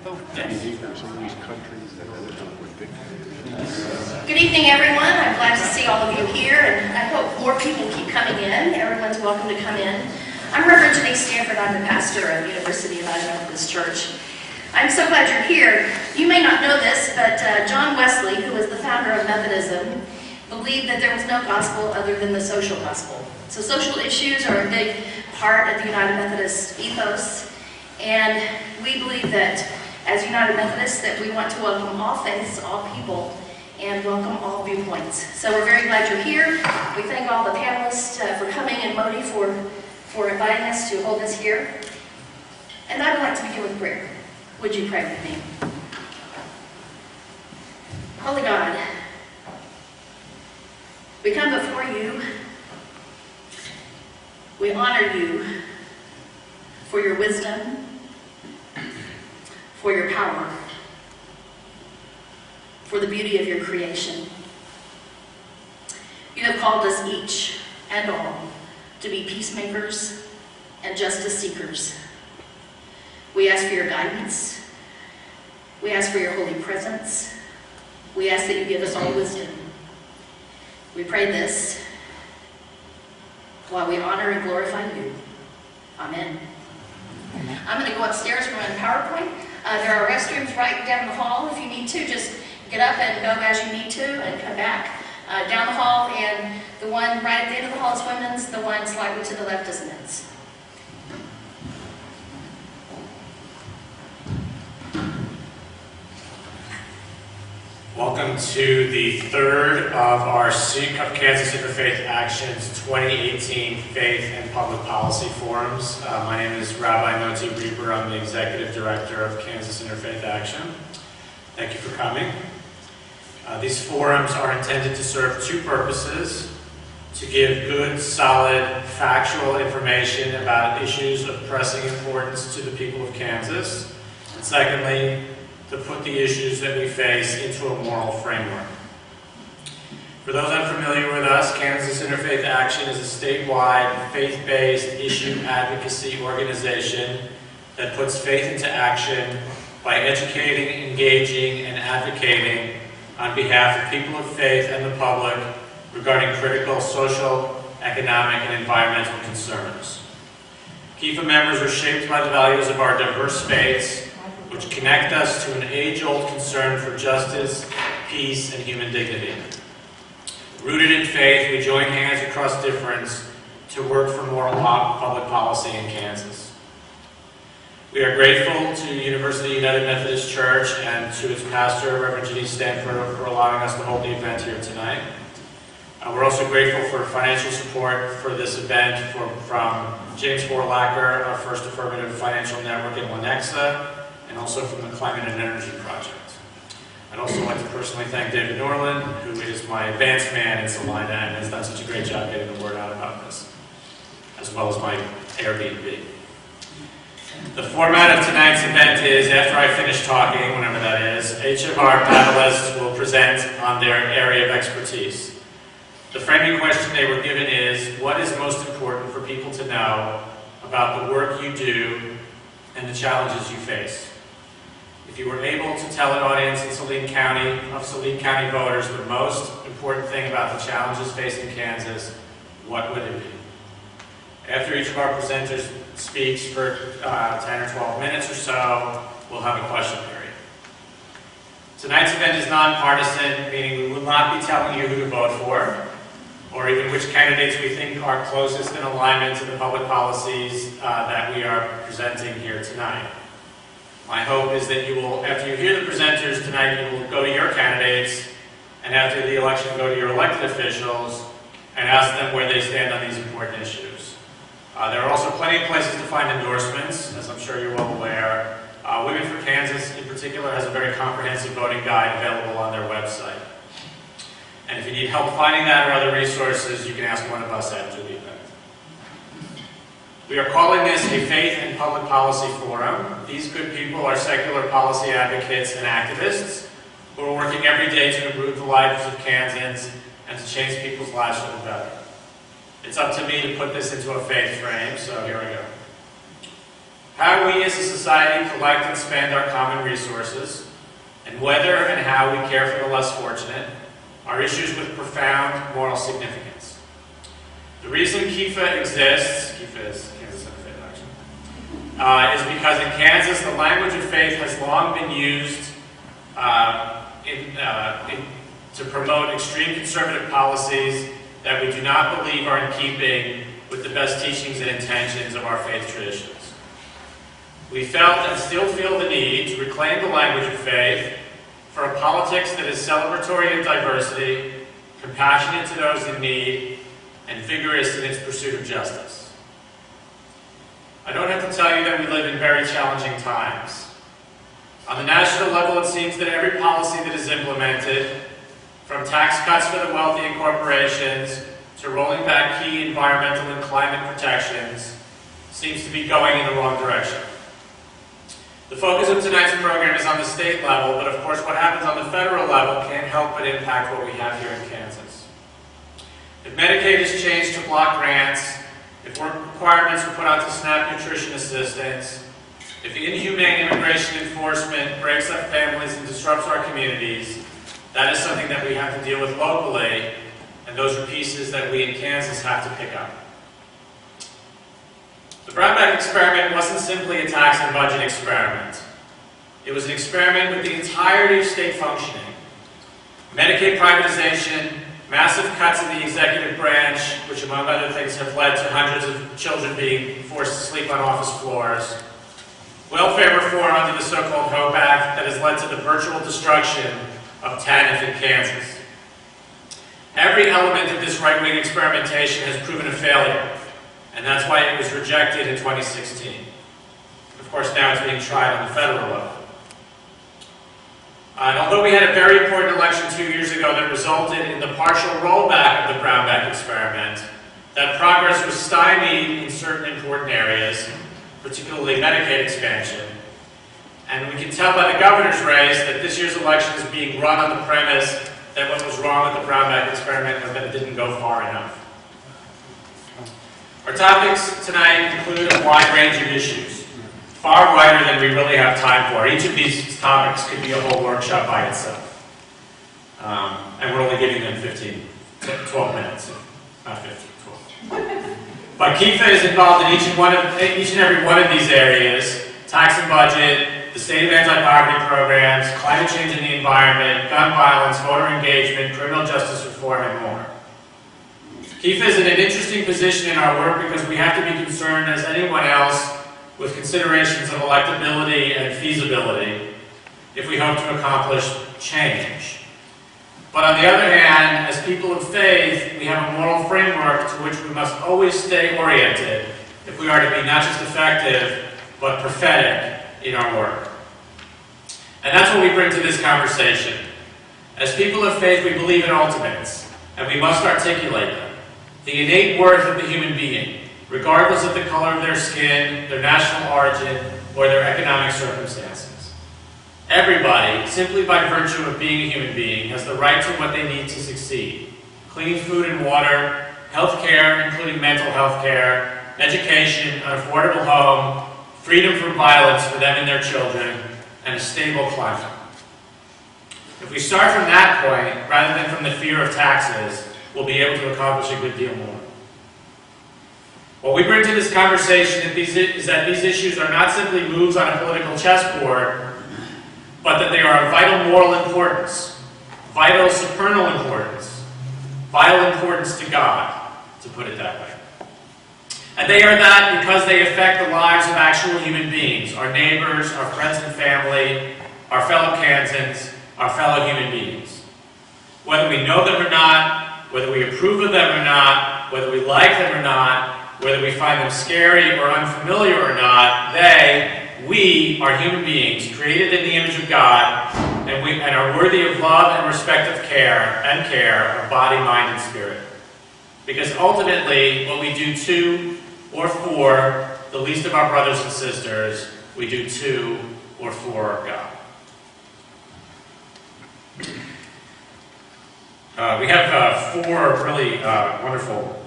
Good evening, everyone. I'm glad to see all of you here, and I hope more people keep coming in. Everyone's welcome to come in. I'm Reverend Denise Stanford. I'm the pastor of University United Methodist Church. I'm so glad you're here. You may not know this, but John Wesley, who was the founder of Methodism, believed that there was no gospel other than the social gospel. So social issues are a big part of the United Methodist ethos, and we believe that as United Methodists that we want to welcome all faiths, all people, and welcome all viewpoints. So we're very glad you're here. We thank all the panelists for coming, and Modi for inviting us to hold this here. And I would like to begin with prayer. Would you pray with me? Holy God, we come before you. We honor you for your wisdom, for your power, for the beauty of your creation. You have called us each and all to be peacemakers and justice seekers. We ask for your guidance. We ask for your holy presence. We ask that you give us all wisdom. We pray this while we honor and glorify you. Amen. I'm going to go upstairs and run PowerPoint. There are restrooms right down the hall. If you need to, just get up and go as you need to and come back down the hall. And the one right at the end of the hall is women's. The one slightly to the left is men's. Welcome to the third of our Kansas Interfaith Actions 2018 Faith and Public Policy Forums. My name is Rabbi Moti Reber. I'm the Executive Director of Kansas Interfaith Action. Thank you for coming. These forums are intended to serve two purposes: to give good, solid, factual information about issues of pressing importance to the people of Kansas, and secondly, to put the issues that we face into a moral framework. For those unfamiliar with us, Kansas Interfaith Action is a statewide, faith-based issue advocacy organization that puts faith into action by educating, engaging, and advocating on behalf of people of faith and the public regarding critical social, economic, and environmental concerns. KIFA members are shaped by the values of our diverse faiths, which connect us to an age-old concern for justice, peace, and human dignity. Rooted in faith, we join hands across difference to work for moral public policy in Kansas. We are grateful to University United Methodist Church and to its pastor, Reverend Denise Stanford, for allowing us to hold the event here tonight. We're also grateful for financial support for this event from James Horlacher, our First Affirmative Financial Network in Lenexa, and also from the Climate and Energy Project. I'd also like to personally thank David Norland, who is my advance man in Salina and has done such a great job getting the word out about this, as well as my Airbnb. The format of tonight's event is, after I finish talking, whenever that is, each of our panelists will present on their area of expertise. The framing question they were given is, what is most important for people to know about the work you do and the challenges you face? If you were able to tell an audience in Saline County, of Saline County voters, the most important thing about the challenges facing Kansas, what would it be? After each of our presenters speaks for 10 or 12 minutes or so, we'll have a question period. Tonight's event is nonpartisan, meaning we will not be telling you who to vote for, or even which candidates we think are closest in alignment to the public policies that we are presenting here tonight. My hope is that you will, after you hear the presenters tonight, you will go to your candidates, and after the election, go to your elected officials and ask them where they stand on these important issues. There are also plenty of places to find endorsements, as I'm sure you're well aware. Women for Kansas, in particular, has a very comprehensive voting guide available on their website. And if you need help finding that or other resources, you can ask one of us after the event. We are calling this a Faith and Public Policy Forum. These good people are secular policy advocates and activists who are working every day to improve the lives of Kansans and to change people's lives for the better. It's up to me to put this into a faith frame, so here we go. how we as a society collect and spend our common resources, and whether and how we care for the less fortunate are issues with profound moral significance. The reason KIFA exists, KIFA is Kansas Interfaith Action, is because in Kansas the language of faith has long been used to promote extreme conservative policies that we do not believe are in keeping with the best teachings and intentions of our faith traditions. We felt and still feel the need to reclaim the language of faith for a politics that is celebratory in diversity, compassionate to those in need, and vigorous in its pursuit of justice. I don't have to tell you that we live in very challenging times. On the national level, it seems that every policy that is implemented, from tax cuts for the wealthy and corporations to rolling back key environmental and climate protections, seems to be going in the wrong direction. The focus of tonight's program is on the state level, but of course what happens on the federal level can't help but impact what we have here in Kansas. If Medicaid is changed to block grants, if work requirements are put onto SNAP nutrition assistance, if inhumane immigration enforcement breaks up families and disrupts our communities, that is something that we have to deal with locally, and those are pieces that we in Kansas have to pick up. The Brownback experiment wasn't simply a tax and budget experiment. It was an experiment with the entirety of state functioning. Medicaid privatization, massive cuts in the executive branch, which among other things have led to hundreds of children being forced to sleep on office floors. Welfare reform under the so-called HOPE Act that has led to the virtual destruction of TANF in Kansas. Every element of this right-wing experimentation has proven a failure, and that's why it was rejected in 2016. Of course, now it's being tried on the federal level. And although we had a very important election 2 years ago that resulted in the partial rollback of the Brownback experiment, that progress was stymied in certain important areas, particularly Medicaid expansion. And we can tell by the governor's race that this year's election is being run on the premise that what was wrong with the Brownback experiment was that it didn't go far enough. Our topics tonight include a wide range of issues, far wider than we really have time for. Each of these topics could be a whole workshop by itself. And we're only giving them 12 minutes, not 15, 12. But KIFA is involved in each and every one of these areas: tax and budget, the state of anti-poverty programs, climate change in the environment, gun violence, voter engagement, criminal justice reform, and more. KIFA is in an interesting position in our work because we have to be concerned, as anyone else, with considerations of electability and feasibility if we hope to accomplish change. But on the other hand, as people of faith, we have a moral framework to which we must always stay oriented if we are to be not just effective, but prophetic in our work. And that's what we bring to this conversation. As people of faith, we believe in ultimates, and we must articulate them. The innate worth of the human being, regardless of the color of their skin, their national origin, or their economic circumstances. Everybody, simply by virtue of being a human being, has the right to what they need to succeed. Clean food and water, health care, including mental health care, education, an affordable home, freedom from violence for them and their children, and a stable climate. If we start from that point, rather than from the fear of taxes, we'll be able to accomplish a good deal more. What we bring to this conversation is that these issues are not simply moves on a political chessboard, but that they are of vital moral importance, vital supernal importance, vital importance to God, to put it that way. And they are that because they affect the lives of actual human beings, our neighbors, our friends and family, our fellow Kansans, our fellow human beings. Whether we know them or not, whether we approve of them or not, whether we like them or not, whether we find them scary or unfamiliar or not, we are human beings created in the image of God and are worthy of love and respect of care of body, mind, and spirit. Because ultimately, what we do to or for the least of our brothers and sisters, we do to or for God. We have four really wonderful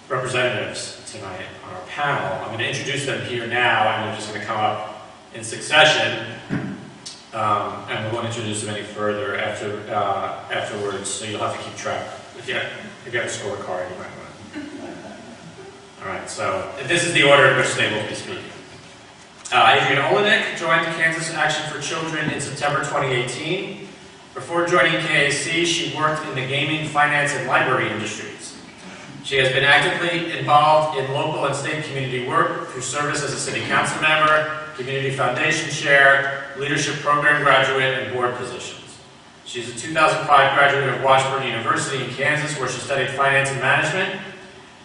representatives tonight on our panel. I'm going to introduce them here now, and they're just going to come up in succession, and we won't introduce them any further afterwards, so you'll have to keep track. If you have a scorecard, you might want to. All right, so this is the order in which they will be speaking. Adrian Olenek joined Kansas Action for Children in September 2018. Before joining KAC, she worked in the gaming, finance, and library industries. She has been actively involved in local and state community work through service as a city council member, community foundation chair, leadership program graduate, and board positions. She's a 2005 graduate of Washburn University in Kansas, where she studied finance and management.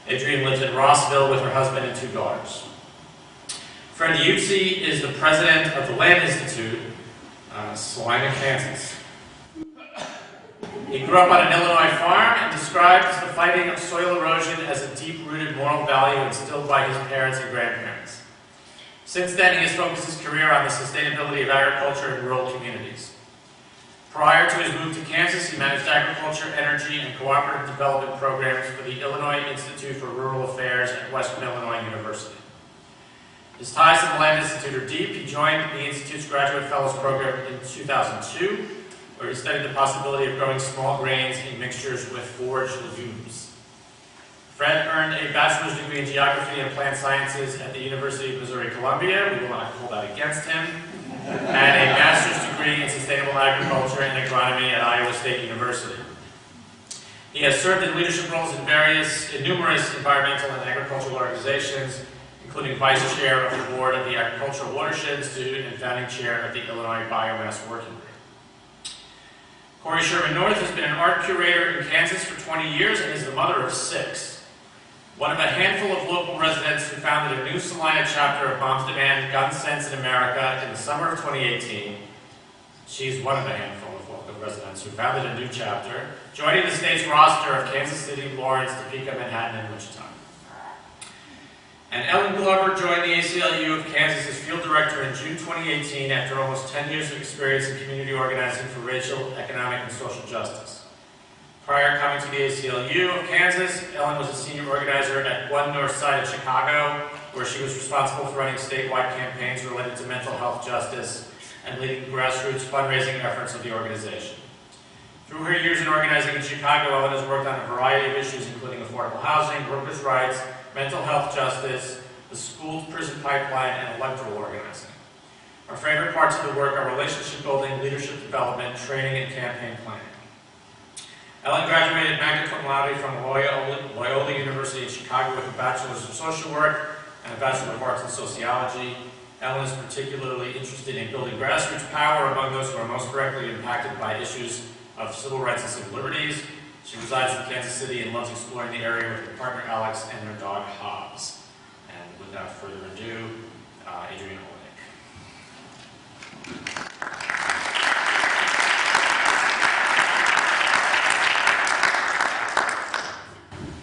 Adrian lives in Rossville with her husband and 2 daughters. Fred Utzi is the president of the Land Institute, Salina, Kansas. He grew up on an Illinois farm and describes the fighting of soil erosion as a deep-rooted moral value instilled by his parents and grandparents. Since then, he has focused his career on the sustainability of agriculture in rural communities. Prior to his move to Kansas, he managed agriculture, energy, and cooperative development programs for the Illinois Institute for Rural Affairs at Western Illinois University. His ties to the Land Institute are deep. He joined the Institute's Graduate Fellows Program in 2002, where he studied the possibility of growing small grains in mixtures with forage legumes. Fred earned a bachelor's degree in geography and plant sciences at the University of Missouri-Columbia. We will not hold that against him. And a master's degree in sustainable agriculture and agronomy at Iowa State University. He has served in leadership roles in numerous environmental and agricultural organizations, including vice chair of the board of the Agricultural Watershed Institute and founding chair of the Illinois Biomass Working Group. Corey Sherman North has been an art curator in Kansas for 20 years and is the mother of 6. One of a handful of local residents who founded a new Salina chapter of Moms Demand Gun Sense in America in the summer of 2018. She's one of a handful of local residents who founded a new chapter, joining the state's roster of Kansas City, Lawrence, Topeka, Manhattan, and Wichita. And Ellen Glover joined the ACLU of Kansas as field director in June 2018 after almost 10 years of experience in community organizing for racial, economic, and social justice. Prior to coming to the ACLU of Kansas, Ellen was a senior organizer at One North Side of Chicago, where she was responsible for running statewide campaigns related to mental health justice and leading grassroots fundraising efforts of the organization. Through her years in organizing in Chicago, Ellen has worked on a variety of issues, including affordable housing, workers' rights, mental health justice, the school-to-prison pipeline, and electoral organizing. Our favorite parts of the work are relationship building, leadership development, training, and campaign planning. Ellen graduated magna cum laude from Loyola University in Chicago with a bachelor's of social work and a bachelor of arts in sociology. Ellen is particularly interested in building grassroots power among those who are most directly impacted by issues of civil rights and civil liberties. She resides in Kansas City and loves exploring the area with her partner Alex and their dog Hobbs. And without further ado, Adrian Olenek.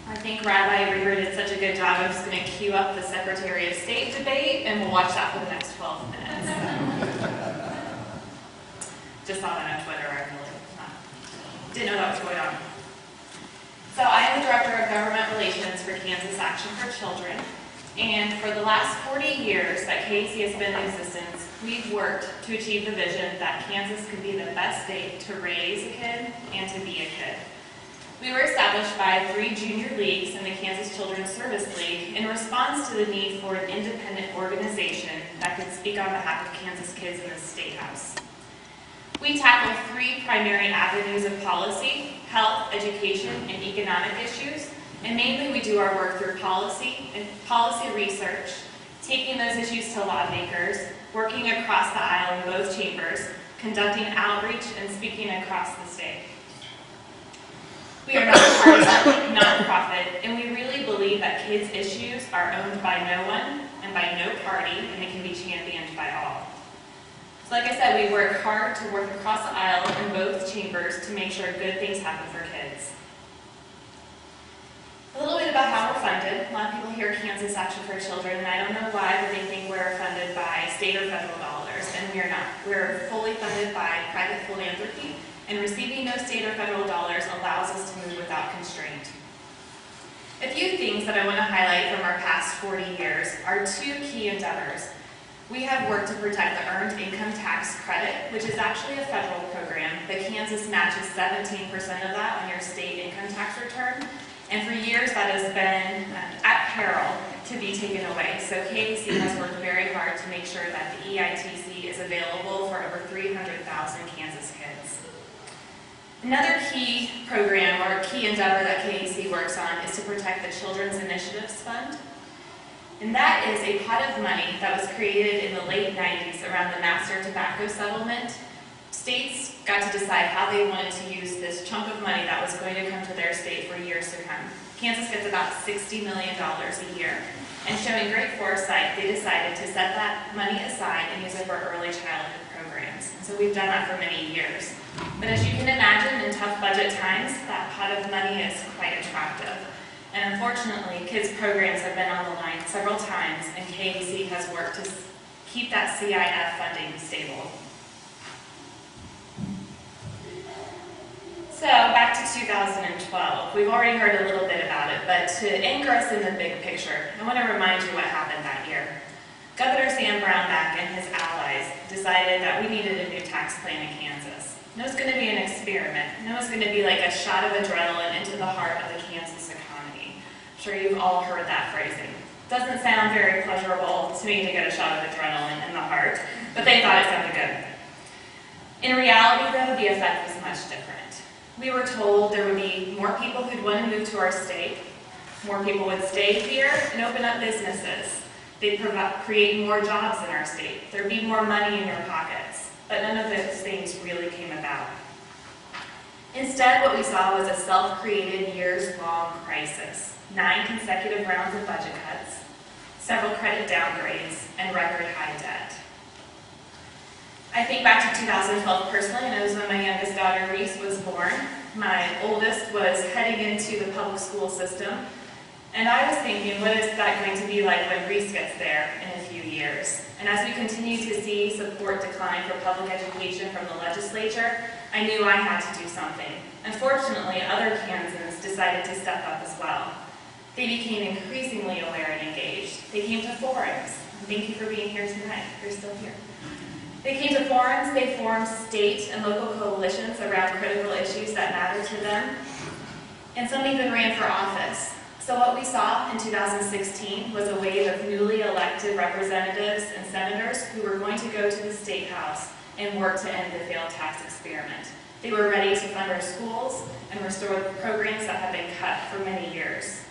I think Rabbi Reber did such a good job. I'm just going to cue up the Secretary of State debate, and we'll watch that for the next 12 minutes. Just saw that on Twitter. I really didn't know that was going on. So I am the Director of Government Relations for Kansas Action for Children, and for the last 40 years that KAC has been in existence, we've worked to achieve the vision that Kansas could be the best state to raise a kid and to be a kid. We were established by 3 junior leagues and the Kansas Children's Service League in response to the need for an independent organization that could speak on behalf of Kansas kids in the State House. We tackle 3 primary avenues of policy: health, education, and economic issues. And mainly we do our work through policy and policy research, taking those issues to lawmakers, working across the aisle in both chambers, conducting outreach, and speaking across the state. We are not partisan, nonprofit, and we really believe that kids' issues are owned by no one and by no party, and it can be championed by all. So like I said, we work hard to work across the aisle in both chambers to make sure good things happen for kids. A little bit about how we're funded. A lot of people hear Kansas Action for Children, and I don't know why, but they think we're funded by state or federal dollars, and we're not. We're fully funded by private philanthropy, and receiving no state or federal dollars allows us to move without constraint. A few things that I want to highlight from our past 40 years are two key endeavors. We have worked to protect the Earned Income Tax Credit, which is actually a federal program, but Kansas matches 17% of that on your state income tax return. And for years that has been at peril to be taken away. So KAC has worked very hard to make sure that the EITC is available for over 300,000 Kansas kids. Another key program or key endeavor that KAC works on is to protect the Children's Initiatives Fund. And that is a pot of money that was created in the late 90s around the Master Tobacco Settlement. States got to decide how they wanted to use this chunk of money that was going to come to their state for years to come. Kansas gets about $60 million a year. And showing great foresight, they decided to set that money aside and use it for early childhood programs. And so we've done that for many years. But as you can imagine, in tough budget times, that pot of money is quite attractive. And unfortunately, kids' programs have been on the line several times, and KAC has worked to keep that CIF funding stable. So back to 2012. We've already heard a little bit about it, but to anchor us in the big picture, I want to remind you what happened that year. Governor Sam Brownback and his allies decided that we needed a new tax plan in Kansas. And it was going to be an experiment. And it was going to be like a shot of adrenaline into the heart of the Kansas economy. I'm sure you've all heard that phrasing. Doesn't sound very pleasurable to me to get a shot of adrenaline in the heart, but they thought it sounded good. In reality, though, the effect was much different. We were told there would be more people who'd want to move to our state, more people would stay here and open up businesses. They'd create more jobs in our state. There'd be more money in your pockets. But none of those things really came about. Instead, what we saw was a self-created years-long crisis, 9 consecutive rounds of budget cuts, several credit downgrades, and record high debt. I think back to 2012 personally, and it was when my youngest daughter, Reese, was born. My oldest was heading into the public school system, and I was thinking, what is that going to be like when Reese gets there in a few years? And as we continue to see support decline for public education from the legislature, I knew I had to do something. Unfortunately, other Kansans decided to step up as well. They became increasingly aware and engaged. They came to forums. Thank you for being here tonight. You're still here. They came to forums, they formed state and local coalitions around critical issues that matter to them, and some even ran for office. So what we saw in 2016 was a wave of newly elected representatives and senators who were going to go to the State House and work to end the failed tax experiment. They were ready to fund our schools and restore the programs that had been cut for many years.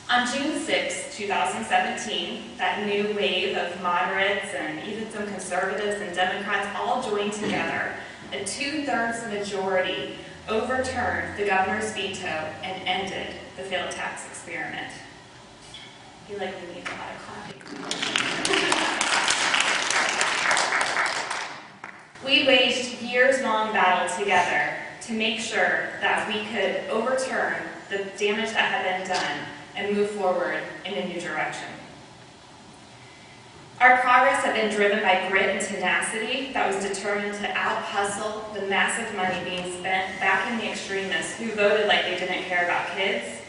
On June 6, 2017, that new wave of moderates and even some conservatives and Democrats all joined together. A 2/3 majority overturned the governor's veto and ended the failed tax experiment. I feel like we need a lot of clapping. We waged years-long battle together to make sure that we could overturn the damage that had been done and move forward in a new direction. Our progress had been driven by grit and tenacity that was determined to out-hustle the massive money being spent back in the extremists who voted like they didn't care about kids,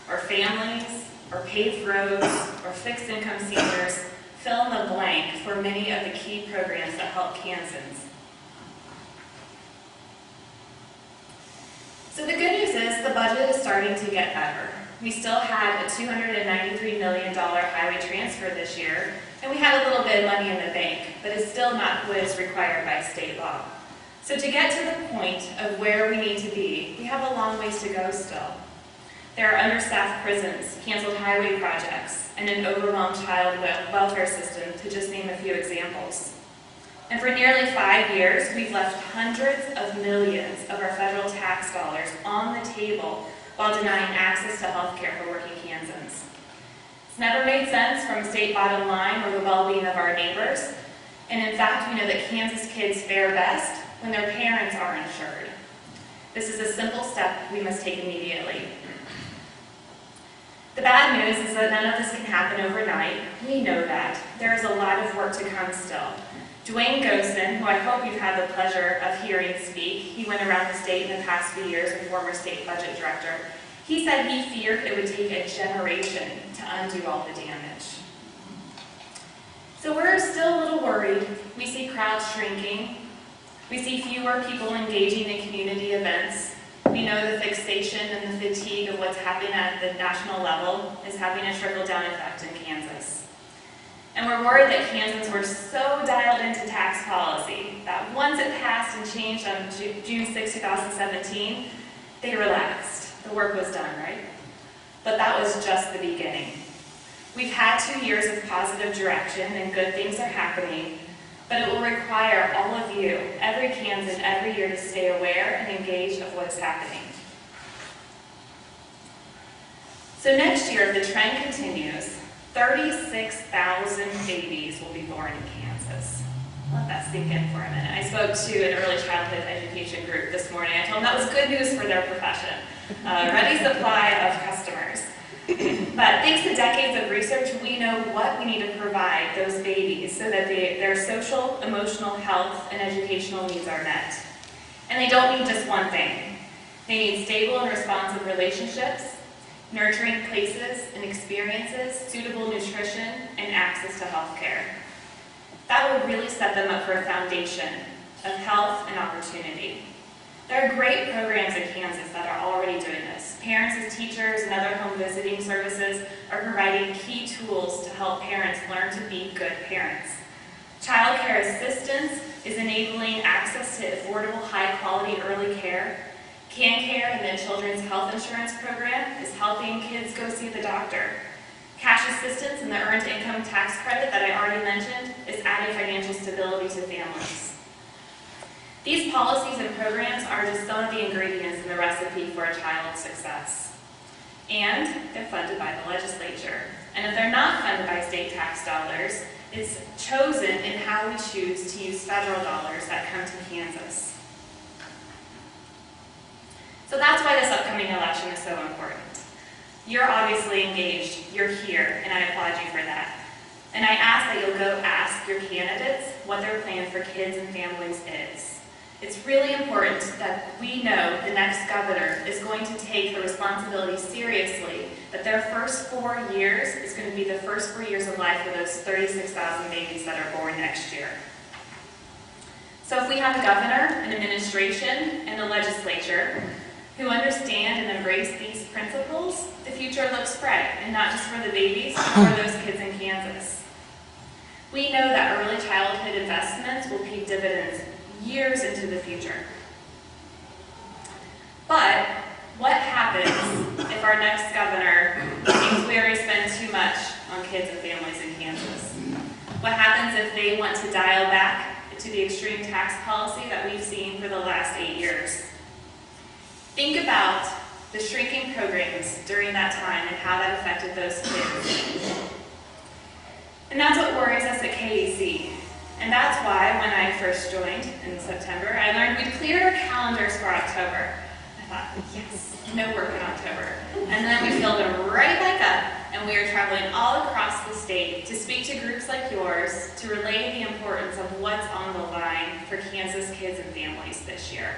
or families, or paved roads, or fixed income seniors, fill in the blank for many of the key programs that help Kansans. So the good news is the budget is starting to get better. We still had a $293 million highway transfer this year, and we had a little bit of money in the bank, but it's still not what is required by state law. So to get to the point of where we need to be, we have a long ways to go still. There are understaffed prisons, canceled highway projects, and an overwhelmed child welfare system, to just name a few examples. And for nearly 5 years, we've left hundreds of millions of our federal tax dollars on the table while denying access to health care for working Kansans. It's never made sense from a state bottom line or the well-being of our neighbors. And in fact, we know that Kansas kids fare best when their parents are insured. This is a simple step we must take immediately. The bad news is that none of this can happen overnight. We know that. There is a lot of work to come still. Dwayne Gosen, who I hope you've had the pleasure of hearing speak, he went around the state in the past few years, a former state budget director. He said he feared it would take a generation to undo all the damage. So we're still a little worried. We see crowds shrinking. We see fewer people engaging in community events. We know the fixation and the fatigue of what's happening at the national level is having a trickle-down effect in Kansas. And we're worried that Kansans were so dialed into tax policy that once it passed and changed on June 6, 2017, they relaxed. The work was done, right? But that was just the beginning. We've had 2 years of positive direction and good things are happening, but it will require all of you, every Kansan, every year to stay aware and engaged of what's happening. So next year, if the trend continues, 36,000 babies will be born in Kansas. Let that sink in for a minute. I spoke to an early childhood education group this morning. I told them that was good news for their profession. Ready supply of customers. But thanks to decades of research, we know what we need to provide those babies so that their social, emotional, health, and educational needs are met. And they don't need just one thing. They need stable and responsive relationships, nurturing places and experiences, suitable nutrition, and access to health care. That will really set them up for a foundation of health and opportunity. There are great programs in Kansas that are already doing this. Parents as teachers and other home visiting services are providing key tools to help parents learn to be good parents. Child care assistance is enabling access to affordable, high-quality early care. CanCare and the Children's Health Insurance Program is helping kids go see the doctor. Cash assistance and the Earned Income Tax Credit that I already mentioned is adding financial stability to families. These policies and programs are just some of the ingredients in the recipe for a child's success. And they're funded by the legislature. And if they're not funded by state tax dollars, it's chosen in how we choose to use federal dollars that come to Kansas. So that's why this upcoming election is so important. You're obviously engaged, you're here, and I applaud you for that. And I ask that you'll go ask your candidates what their plan for kids and families is. It's really important that we know the next governor is going to take the responsibility seriously, that their first 4 years is going to be the first 4 years of life for those 36,000 babies that are born next year. So if we have a governor, an administration, and a legislature who understand and embrace these principles, the future looks bright, and not just for the babies, but for those kids in Kansas. We know that early childhood investments will pay dividends years into the future. But what happens if our next governor thinks we already spend too much on kids and families in Kansas? What happens if they want to dial back to the extreme tax policy that we've seen for the last 8 years? Think about the shrinking programs during that time and how that affected those kids. And that's what worries us at KEC. And that's why when I first joined in September, I learned we'd cleared our calendars for October. I thought, yes, no work in October. And then we filled them right back up, and we are traveling all across the state to speak to groups like yours to relay the importance of what's on the line for Kansas kids and families this year.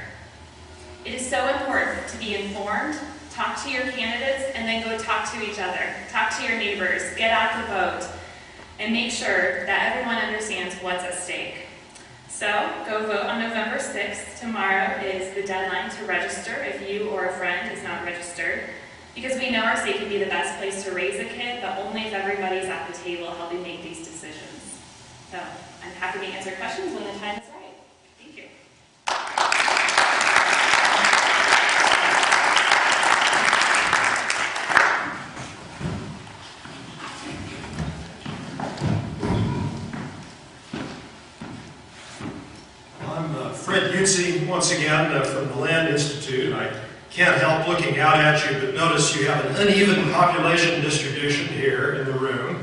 It is so important to be informed, talk to your candidates, and then go talk to each other. Talk to your neighbors, get out the vote, and make sure that everyone understands what's at stake. So, go vote on November 6th. Tomorrow is the deadline to register if you or a friend is not registered, because we know our state can be the best place to raise a kid, but only if everybody's at the table helping make these decisions. So, I'm happy to answer questions when the time is right. Thank you. Fred Utze, once again, from the Land Institute. I can't help looking out at you, but notice you have an uneven population distribution here in the room.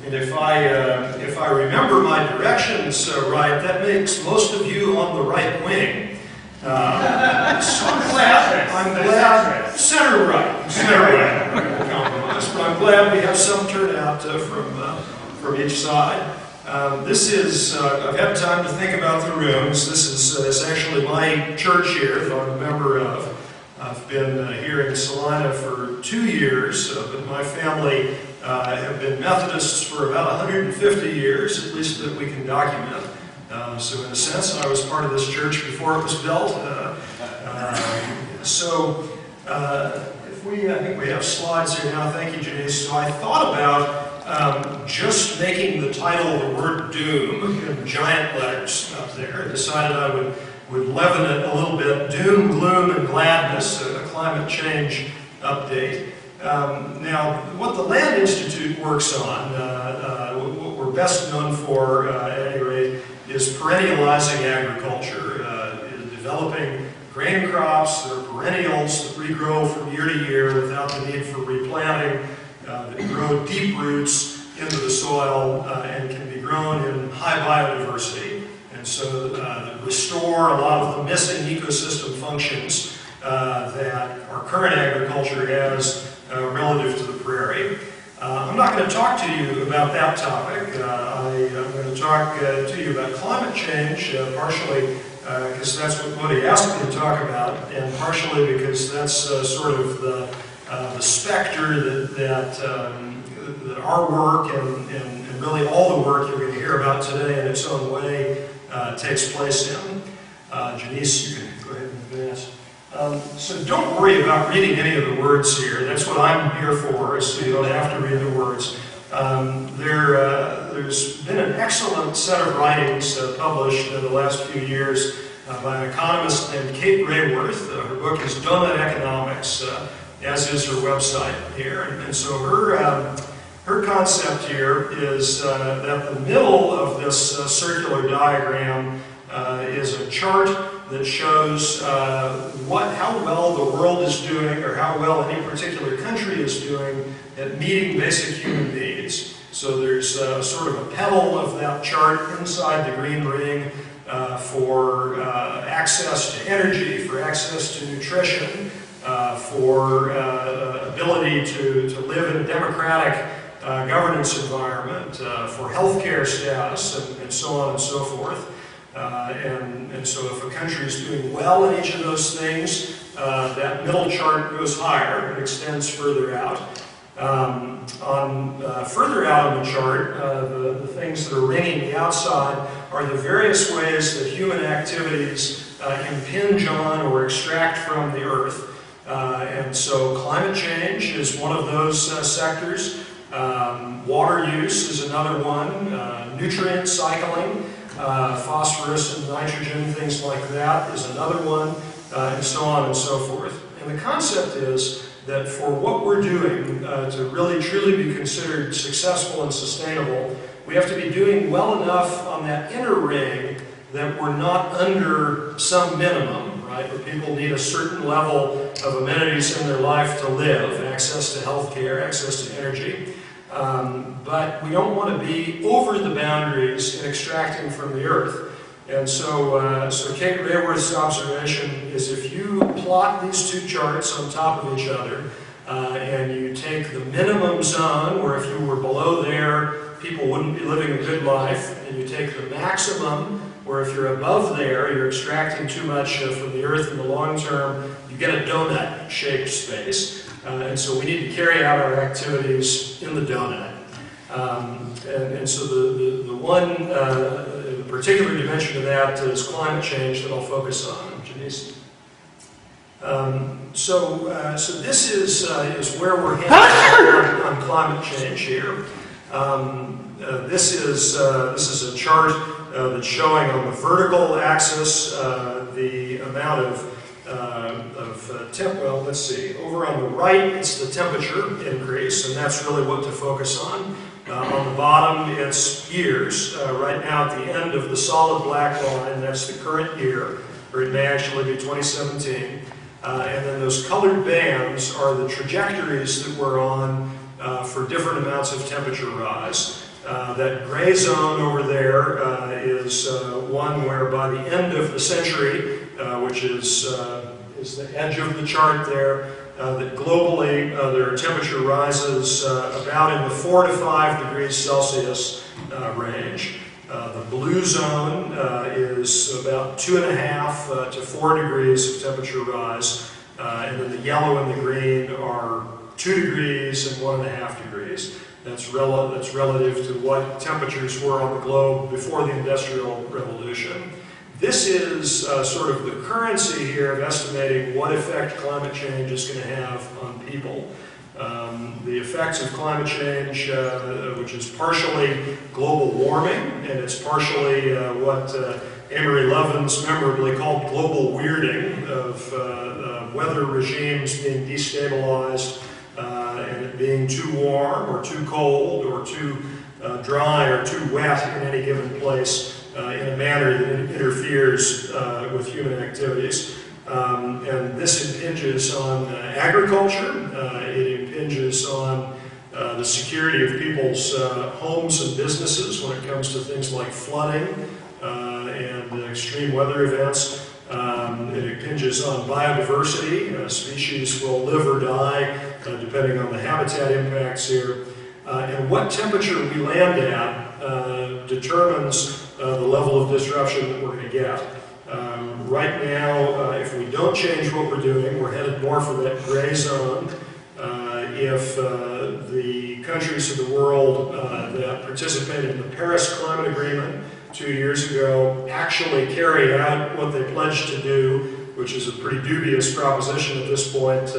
And if I remember my directions right, that makes most of you on the right wing. So I'm glad, center right, compromise, but I'm glad we have some turnout from each side. This is, I've had time to think about the rooms. This is actually my church here that I'm a member of. I've been here in Salina for 2 years, but my family have been Methodists for about 150 years, at least that we can document. So in a sense, I was part of this church before it was built. I think we have slides here now. Thank you, Janice. So I thought about just making the title the word doom in giant letters up there. I decided I would leaven it a little bit. Doom, gloom, and gladness, a climate change update. Now, what the Land Institute works on, what we're best known for at any rate, is perennializing agriculture, developing grain crops that are perennials that regrow from year to year without the need for replanting, that grow deep roots into the soil and can be grown in high biodiversity. And so that restore a lot of the missing ecosystem functions that our current agriculture has relative to the prairie. I'm not going to talk to you about that topic. I'm going to talk to you about climate change, partially because that's what Modi asked me to talk about, and partially because that's sort of the specter that our work and really all the work you're going to hear about today in its own way takes place in. Janice, you can go ahead and advance. So don't worry about reading any of the words here. That's what I'm here for, so you don't have to read the words. There's been an excellent set of writings published in the last few years by an economist named Kate Rayworth. Her book is Donut Economics, as is her website here. And so her concept here is that the middle of this circular diagram is a chart that shows how well the world is doing, or how well any particular country is doing at meeting basic human needs. So there's sort of a petal of that chart inside the green ring for access to energy, for access to nutrition, for ability to live in a democratic governance environment, for healthcare status, and so on and so forth. And so if a country is doing well in each of those things, that middle chart goes higher and extends further out. Further out on the chart, the things that are ringing the outside are the various ways that human activities impinge on or extract from the earth. And so climate change is one of those sectors. Water use is another one. Nutrient cycling, phosphorus and nitrogen, things like that, is another one, and so on and so forth. And the concept is that for what we're doing to really truly be considered successful and sustainable, we have to be doing well enough on that inner ring that we're not under some minimum, right? Where people need a certain level of amenities in their life to live, access to health care, access to energy. But we don't want to be over the boundaries in extracting from the earth. And so Kate Rayworth's observation is if you plot these two charts on top of each other, and you take the minimum zone, where if you were below there, people wouldn't be living a good life, and you take the maximum, where if you're above there, you're extracting too much from the earth in the long term, you get a donut-shaped space. And so we need to carry out our activities in the donut. And so the one particular dimension of that is climate change that I'll focus on. Janice. So this is where we're headed on climate change here. This is a chart that's showing on the vertical axis the amount of well, let's see. Over on the right, it's the temperature increase, and that's really what to focus on. On the bottom, it's years. Right now, at the end of the solid black line, that's the current year, or it may actually be 2017. And then those colored bands are the trajectories that we're on for different amounts of temperature rise. That gray zone over there is one where by the end of the century, which is the edge of the chart there, that globally there are temperature rises about in the 4 to 5 degrees Celsius range. The blue zone is about 2.5 to 4 degrees of temperature rise. And then the yellow and the green are 2 degrees and 1.5 degrees. That's relative to what temperatures were on the globe before the Industrial Revolution. This is sort of the currency here of estimating what effect climate change is going to have on people. The effects of climate change, which is partially global warming, and it's partially what Amory Lovins memorably called global weirding of weather regimes being destabilized and it being too warm or too cold or too dry or too wet in any given place in a manner that interferes with human activities. And this impinges on agriculture, it impinges on the security of people's homes and businesses when it comes to things like flooding and extreme weather events. It impinges on biodiversity. Species will live or die depending on the habitat impacts here. And what temperature we land at determines the level of disruption that we're going to get. Right now, if we don't change what we're doing, we're headed more for that gray zone. If the countries of the world that participated in the Paris Climate Agreement 2 years ago actually carry out what they pledged to do, which is a pretty dubious proposition at this point,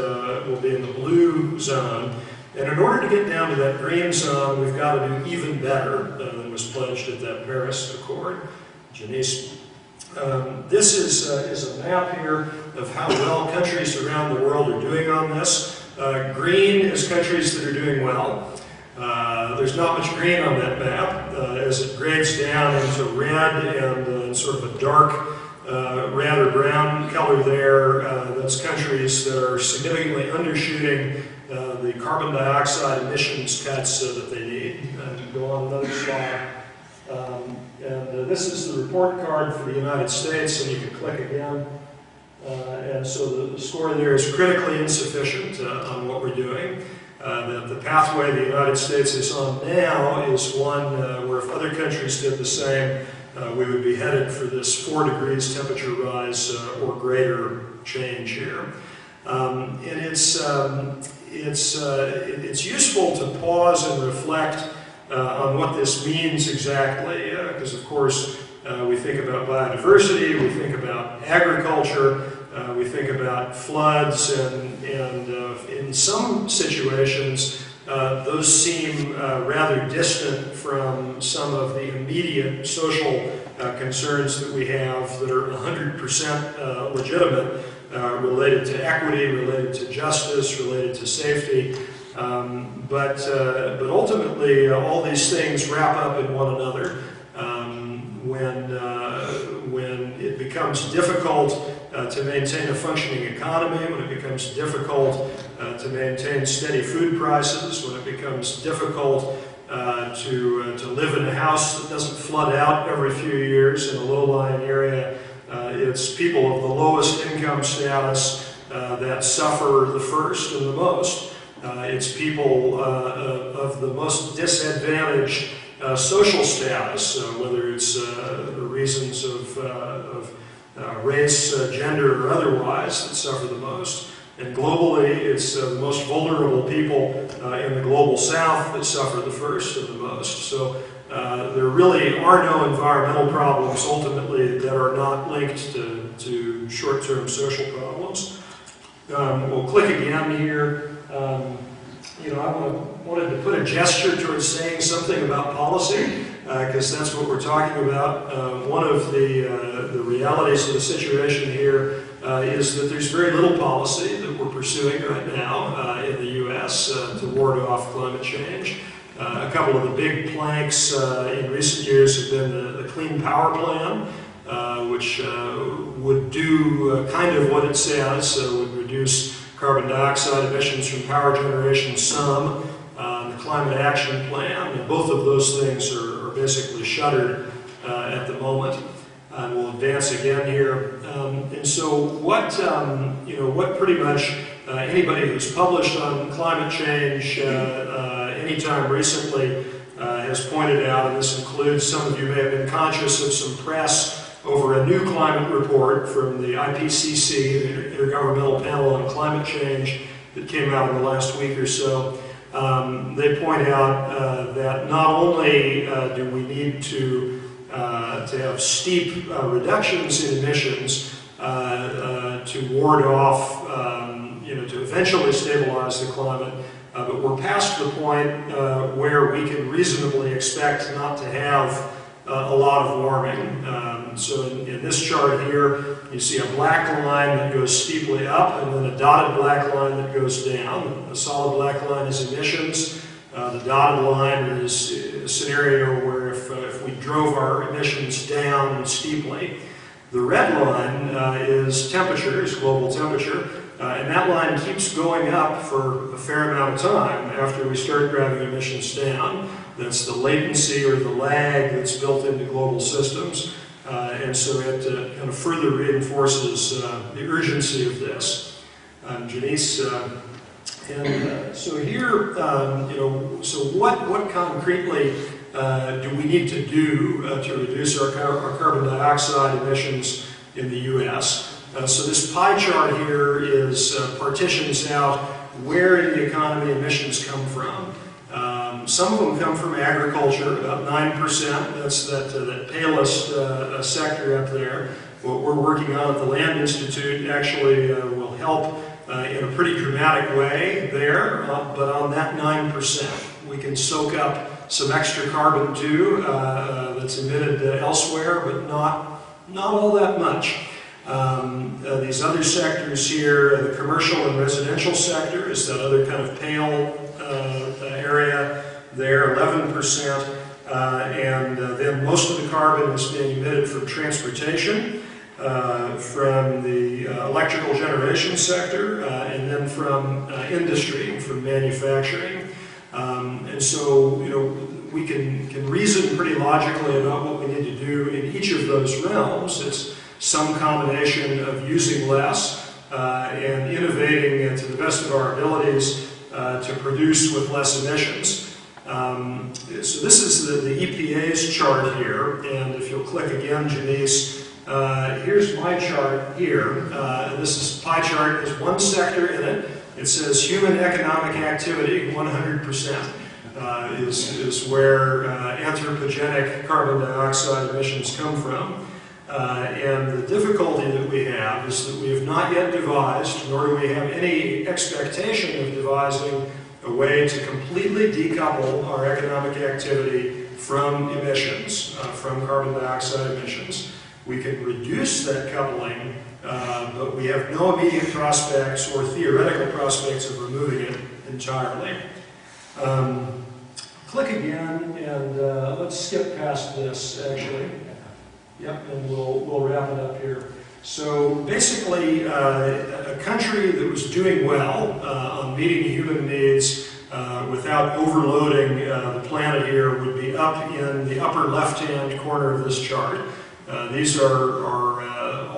will be in the blue zone. And in order to get down to that green zone, we've got to do even better than was pledged at that Paris Accord. Janice. This is a map here of how well countries around the world are doing on this. Green is countries that are doing well. There's not much green on that map. As it grades down into red and sort of a dark red or brown color there, that's countries that are significantly undershooting the carbon dioxide emissions cuts that they need. Go on another slide. And this is the report card for the United States, and you can click again. And so the score there is critically insufficient on what we're doing. The pathway the United States is on now is one where if other countries did the same, we would be headed for this 4 degrees temperature rise or greater change here. And it's useful to pause and reflect on what this means exactly, because of course we think about biodiversity, we think about agriculture, we think about floods, and in some situations those seem rather distant from some of the immediate social concerns that we have that are 100% legitimate, related to equity, related to justice, related to safety. But ultimately, all these things wrap up in one another. When it becomes difficult to maintain a functioning economy, when it becomes difficult to maintain steady food prices, when it becomes difficult to live in a house that doesn't flood out every few years in a low-lying area, it's people of the lowest income status that suffer the first and the most. It's people of the most disadvantaged social status, whether it's the reasons of race, gender, or otherwise that suffer the most. And globally, it's the most vulnerable people in the global south that suffer the first and the most. So there really are no environmental problems ultimately that are not linked to short-term social problems. We'll click again here. I wanted to put a gesture towards saying something about policy, because that's what we're talking about. One of the realities of the situation here is that there's very little policy that we're pursuing right now in the U.S. To ward off climate change. A couple of the big planks in recent years have been the Clean Power Plan, which would do kind of what it says, would reduce carbon dioxide emissions from power generation some, the Climate Action Plan, and both of those things are basically shuttered at the moment. We'll advance again here. And so what pretty much anybody who's published on climate change anytime recently has pointed out, and this includes, some of you may have been conscious of some press over a new climate report from the IPCC, the Intergovernmental Panel on Climate Change, that came out in the last week or so. They point out that not only do we need to have steep reductions in emissions to ward off, to eventually stabilize the climate, but we're past the point where we can reasonably expect not to have a lot of warming. So in this chart here, you see a black line that goes steeply up, and then a dotted black line that goes down. The solid black line is emissions. The dotted line is a scenario where if we drove our emissions down steeply. The red line is temperature, is global temperature, and that line keeps going up for a fair amount of time after we start driving emissions down. That's the latency or the lag that's built into global systems, and so it kind of further reinforces the urgency of this. Janice, so here, so what concretely do we need to do to reduce our carbon dioxide emissions in the U.S.? So this pie chart here is partitions out where in the economy emissions come from. Some of them come from agriculture, about 9%. That's that palest sector up there. What we're working on at the Land Institute actually will help in a pretty dramatic way there, but on that 9%, we can soak up some extra carbon too that's emitted elsewhere, but not all that much. These other sectors here, the commercial and residential sector is that other kind of pale area there, 11%, and then most of the carbon is being emitted from transportation, from the electrical generation sector, and then from industry, from manufacturing. And so, we can reason pretty logically about what we need to do in each of those realms. It's some combination of using less and innovating to the best of our abilities to produce with less emissions. So this is the EPA's chart here, and if you'll click again, Janice, here's my chart here. This is pie chart. There's one sector in it. It says human economic activity, 100%. Is where anthropogenic carbon dioxide emissions come from. And the difficulty that we have is that we have not yet devised, nor do we have any expectation of devising, a way to completely decouple our economic activity from emissions, from carbon dioxide emissions. We can reduce that coupling, but we have no immediate prospects or theoretical prospects of removing it entirely. Click again, and let's skip past this, actually. Yep, and we'll wrap it up here. So basically, a country that was doing well on meeting human needs without overloading the planet here would be up in the upper left-hand corner of this chart. These are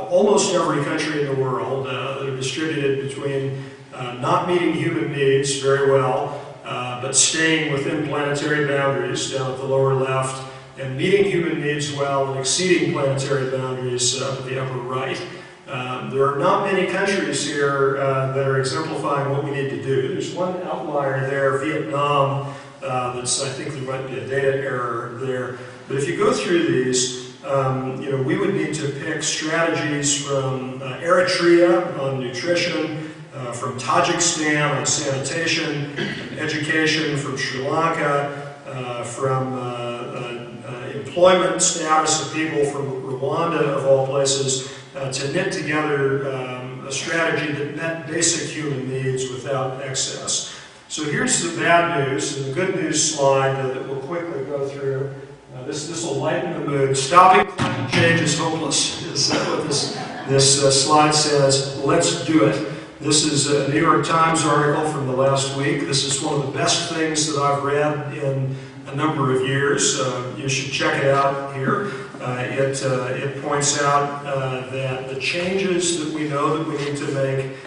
almost every country in the world. They're distributed between not meeting human needs very well, but staying within planetary boundaries down at the lower left, and meeting human needs well and exceeding planetary boundaries up at the upper right. There are not many countries here that are exemplifying what we need to do. There's one outlier there, Vietnam, that's, I think there might be a data error there. But if you go through these, we would need to pick strategies from Eritrea on nutrition, from Tajikistan on sanitation, education from Sri Lanka, from employment status of people from Rwanda, of all places, to knit together a strategy that met basic human needs without excess. So here's the bad news, and the good news slide that we'll quickly go through. This will lighten the mood. Stopping climate change is hopeless, is what this slide says. Let's do it. This is a New York Times article from the last week. This is one of the best things that I've read in a number of years. You should check it out here. It points out that the changes that we know that we need to make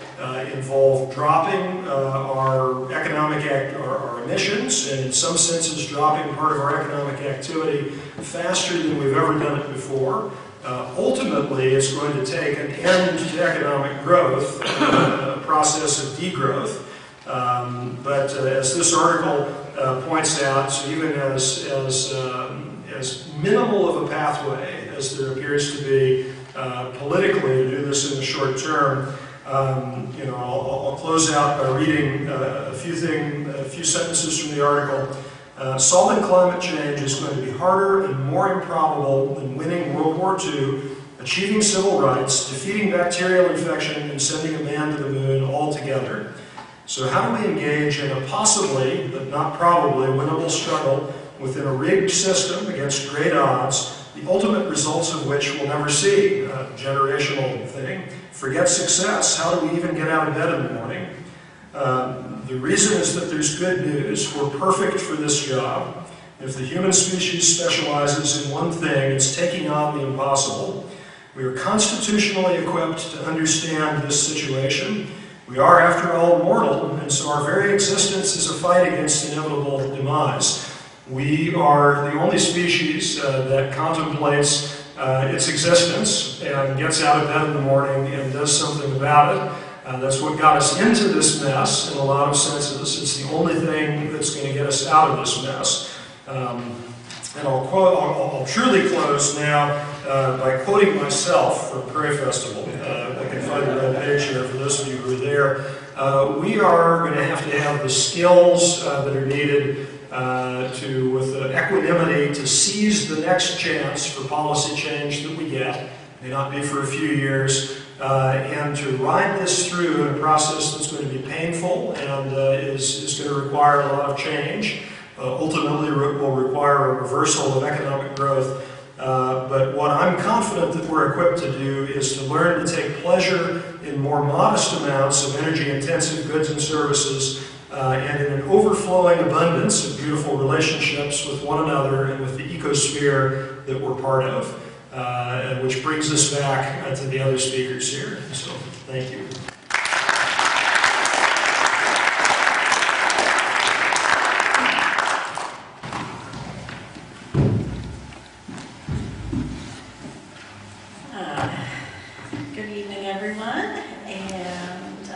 involve dropping our our emissions, and in some senses dropping part of our economic activity faster than we've ever done it before. Ultimately, it's going to take an end to economic growth, a process of degrowth. But as this article points out, so even as minimal of a pathway as there appears to be politically to do this in the short term, I'll close out by reading a few sentences from the article. Solving climate change is going to be harder and more improbable than winning World War II, achieving civil rights, defeating bacterial infection, and sending a man to the moon all together. So how do we engage in a possibly, but not probably, winnable struggle within a rigged system against great odds, the ultimate results of which we'll never see? A generational thing. Forget success. How do we even get out of bed in the morning? The reason is that there's good news. We're perfect for this job. If the human species specializes in one thing, it's taking on the impossible. We are constitutionally equipped to understand this situation. We are, after all, mortal, and so our very existence is a fight against inevitable demise. We are the only species that contemplates its existence and gets out of bed in the morning and does something about it. That's what got us into this mess in a lot of senses. It's the only thing that's going to get us out of this mess. And I'll truly close now by quoting myself from Prairie Festival. I can find the red page here for those of you who are there. We are going to have the skills that are needed with equanimity to seize the next chance for policy change that we get. It may not be for a few years. And to ride this through in a process that's going to be painful and is going to require a lot of change. Ultimately will require a reversal of economic growth. But what I'm confident that we're equipped to do is to learn to take pleasure in more modest amounts of energy-intensive goods and services and in an overflowing abundance of beautiful relationships with one another and with the ecosphere that we're part of. Which brings us back to the other speakers here. So, thank you. Good evening, everyone. And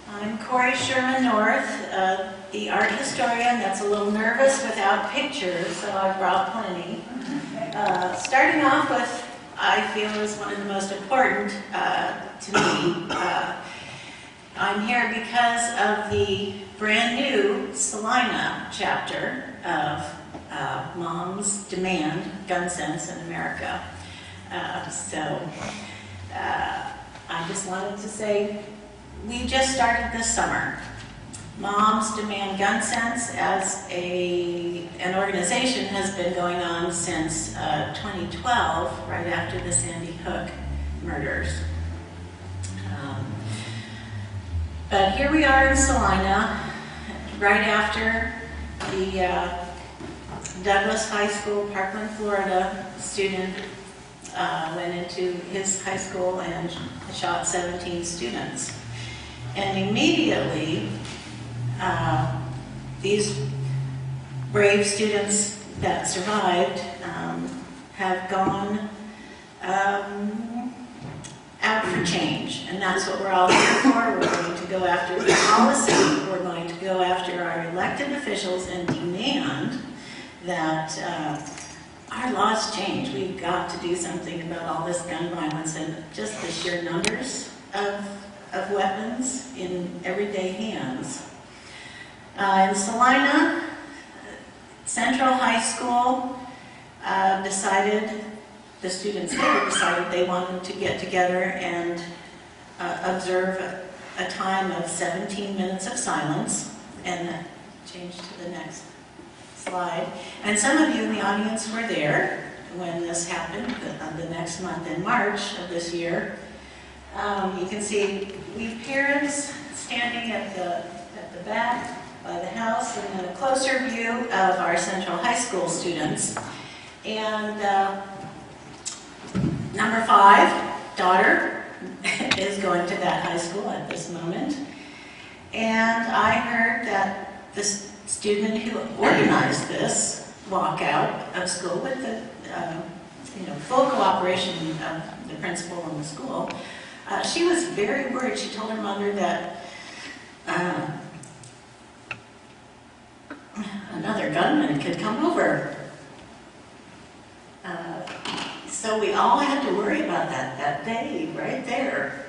I'm Corey Sherman North, the art historian that's a little nervous without pictures, so I brought plenty. Starting off with, I feel is one of the most important to me. I'm here because of the brand new Salina chapter of Moms Demand Gun Sense in America. I just wanted to say, we just started this summer. Moms Demand Gun Sense as an organization has been going on since 2012, right after the Sandy Hook murders. But here we are in Salina, right after the Douglas High School, Parkland, Florida student went into his high school and shot 17 students. And immediately, these brave students that survived have gone out for change, and that's what we're all here for. We're going to go after the policy, we're going to go after our elected officials and demand that our laws change. We've got to do something about all this gun violence and just the sheer numbers of weapons in everyday hands. In Salina, Central High School the students there decided they wanted to get together and observe a time of 17 minutes of silence, and change to the next slide. And some of you in the audience were there when this happened, the next month in March of this year. You can see we have parents standing at the back by the house, and then a closer view of our Central High School students. And number 5, daughter, is going to that high school at this moment. And I heard that the student who organized this walkout of school with the full cooperation of the principal and the school, she was very worried. She told her mother that another gunman could come over. So we all had to worry about that day right there.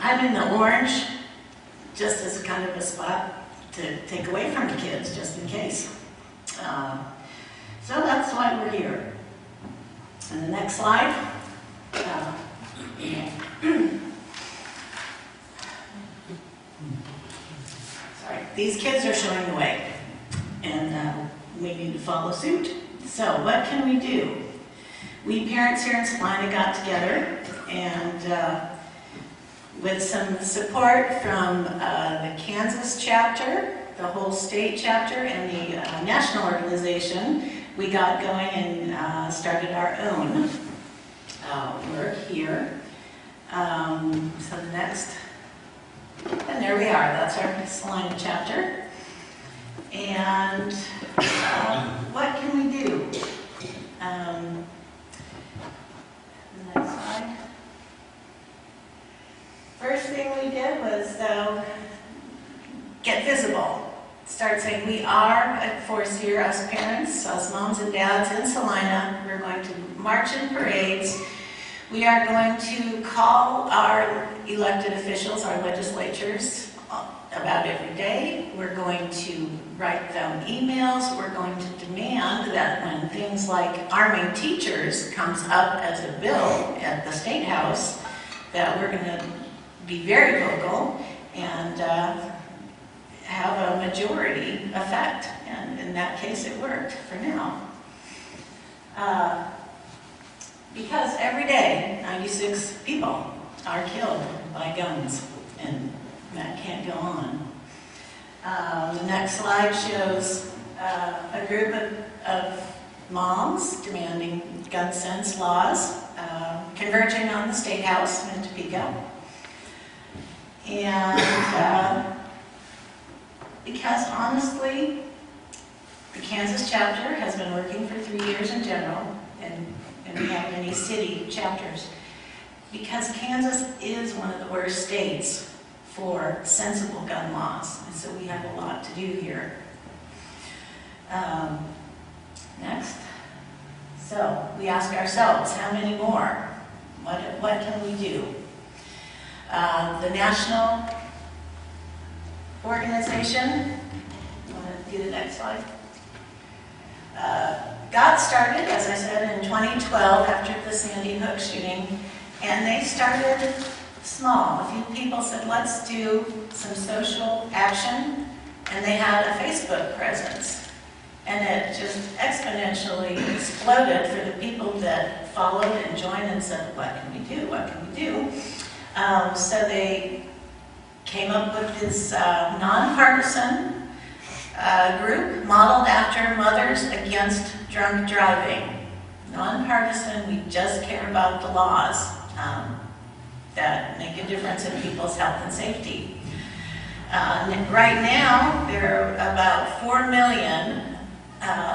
I'm in the orange just as kind of a spot to take away from the kids, just in case. So that's why we're here. And the next slide. Sorry, these kids are showing the way, and we need to follow suit. So what can we do? We parents here in Salina got together, and with some support from the Kansas chapter, the whole state chapter, and the national organization, we got going and started our own work here. So the next, and there we are, that's our Salina chapter. And what can we do? The next slide. First thing we did was get visible. Start saying we are a force here, us parents, us moms and dads in Salina. We're going to march in parades. We are going to call our elected officials, our legislatures, about every day. We're going to write them emails. We're going to demand that when things like arming teachers comes up as a bill at the State House, that we're going to be very vocal and have a majority effect. And in that case, it worked for now. Because every day, 96 people are killed by guns, and that can't go on. The next slide shows a group of moms demanding gun sense laws, converging on the State House in Topeka. And because honestly, the Kansas chapter has been working for 3 years in general, and we have many city chapters, because Kansas is one of the worst states for sensible gun laws, and so we have a lot to do here. Next. So we ask ourselves, how many more? What can we do? The national organization, want to do the next slide? Got started, as I said, in 2012 after the Sandy Hook shooting, and they started small. A few people said, let's do some social action, and they had a Facebook presence. And it just exponentially exploded for the people that followed and joined and said, what can we do? What can we do? So they came up with this nonpartisan group modeled after Mothers Against Drunk Driving. Nonpartisan, we just care about the laws that make a difference in people's health and safety. Right now, there are about 4 million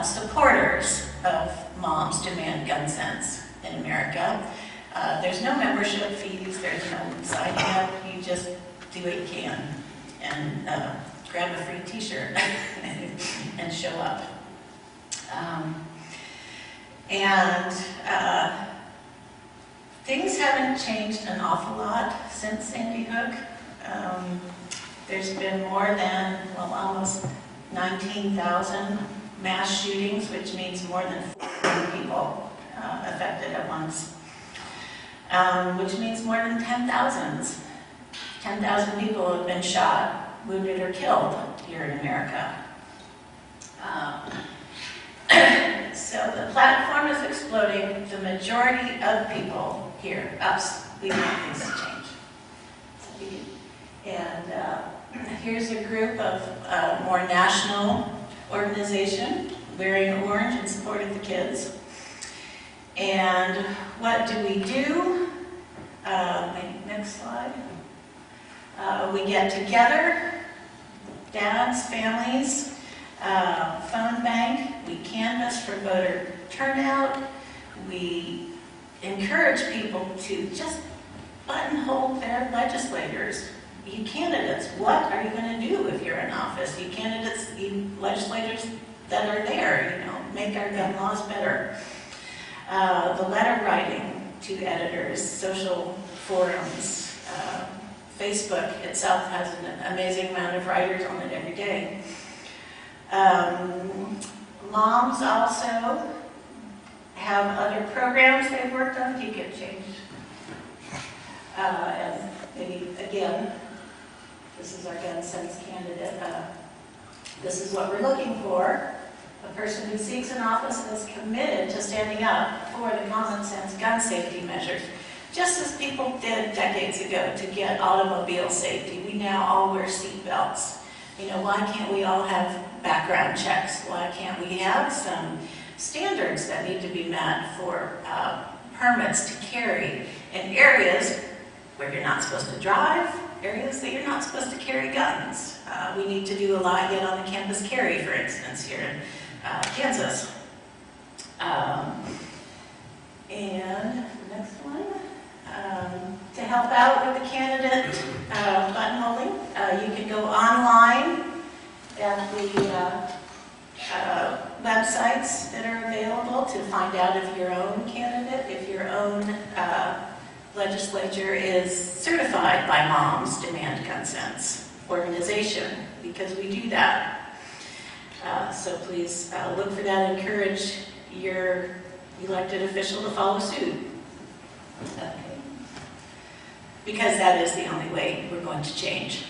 supporters of Moms Demand Gun Sense in America. There's no membership fees, there's no signing up, you just do what you can and grab a free t-shirt and show up. Things haven't changed an awful lot since Sandy Hook. There's been more than, well, almost 19,000 mass shootings, which means more than 4,000 people affected at once, which means more than 10,000 people have been shot, wounded, or killed here in America. So the platform is exploding. The majority of people here, us, we want things to change. And here's a group of more national organization wearing orange in support of the kids. And what do we do? Next slide. We get together, dads, families, phone bank, we canvass for voter turnout, we encourage people to just buttonhole their legislators. You candidates, what are you going to do if you're in office? You candidates, you legislators that are there, make our gun laws better. The letter writing to editors, social forums, Facebook itself has an amazing amount of writers on it every day. Moms also have other programs they've worked on. Do you get changed? And maybe, again, this is our gun sense candidate. This is what we're looking for. A person who seeks an office and is committed to standing up for the common sense gun safety measures. Just as people did decades ago to get automobile safety, we now all wear seat belts. Why can't we all have background checks? Why can't we have some standards that need to be met for permits to carry in areas where you're not supposed to drive, areas that you're not supposed to carry guns? We need to do a lot yet on the campus carry, for instance, here in Kansas. And the next one, to help out with the candidate buttonholing, you can go online at the websites that are available to find out if your own candidate, if your own legislature is certified by Moms Demand Gun Sense organization, because we do that. So please look for that and encourage your elected official to follow suit. Okay. Because that is the only way we're going to change.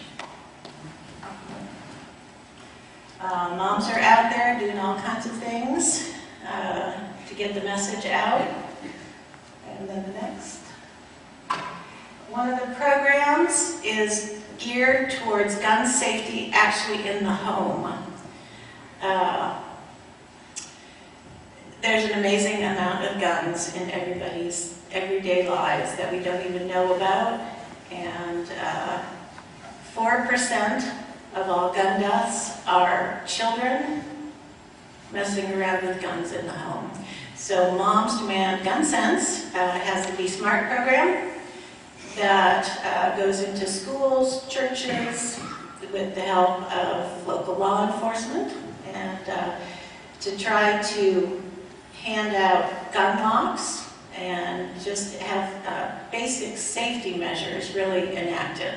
Moms are out there doing all kinds of things to get the message out. And then the next. One of the programs is geared towards gun safety actually in the home. There's an amazing amount of guns in everybody's everyday lives that we don't even know about, and 4% of all gun deaths are children messing around with guns in the home. So Moms Demand Gun Sense has the Be Smart program that goes into schools, churches, with the help of local law enforcement, and to try to hand out gun locks and just have basic safety measures really enacted,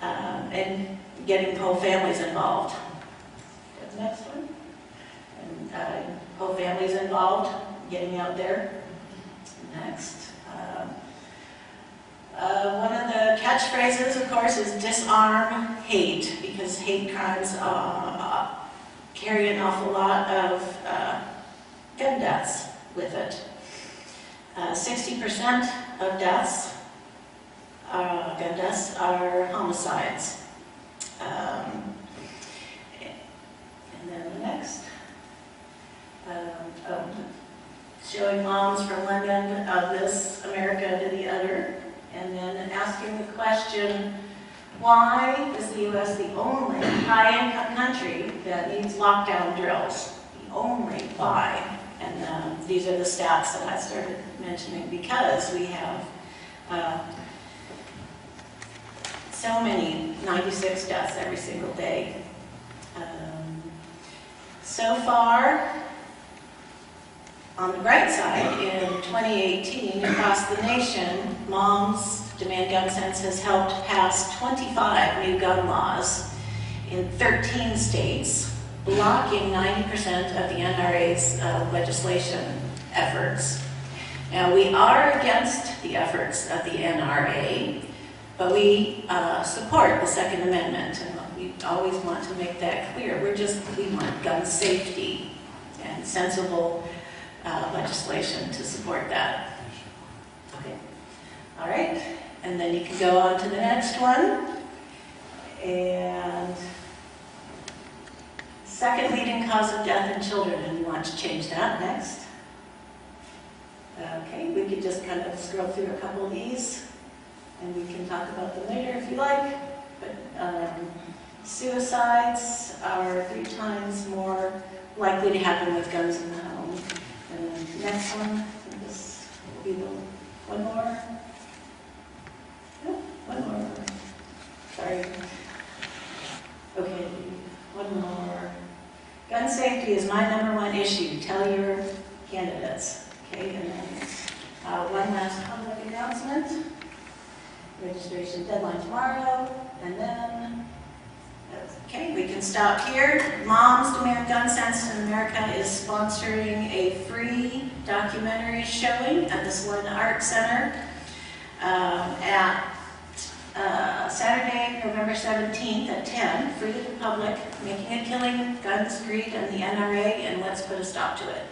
and getting whole families involved. The next one. And whole families involved, getting out there. Next. One of the catchphrases, of course, is disarm hate, because hate crimes carry an awful lot of gun deaths with it. 60% of deaths, gun deaths, are homicides. And then the next. Showing moms from one end of this America to the other, and then asking the question, why is the U.S. the only high-income country that needs lockdown drills? The only. Why? And these are the stats that I started mentioning, because we have so many, 96 deaths every single day. So far, on the bright side, in 2018, across the nation, Moms Demand Gun Sense has helped pass 25 new gun laws in 13 states, blocking 90% of the NRA's legislation efforts. Now, we are against the efforts of the NRA, but we support the Second Amendment, and we always want to make that clear. We want gun safety and sensible legislation to support that. Okay. All right. And then you can go on to the next one. And second leading cause of death in children, and we want to change that next. Okay, we could just kind of scroll through a couple of these, and we can talk about them later if you like. But suicides are 3 times more likely to happen with guns in the home. And next one, this will be the one more. Oh, one more. Sorry. Okay, one more. Gun safety is my #1 issue. Tell your candidates. Okay, and then one last public announcement. Registration deadline tomorrow, and then, okay, we can stop here. Moms Demand Gun Sense in America is sponsoring a free documentary showing at the Selena Art Center at Saturday, November 17th at 10, free to the public, Making a Killing, Guns, Greed, and the NRA, and let's put a stop to it.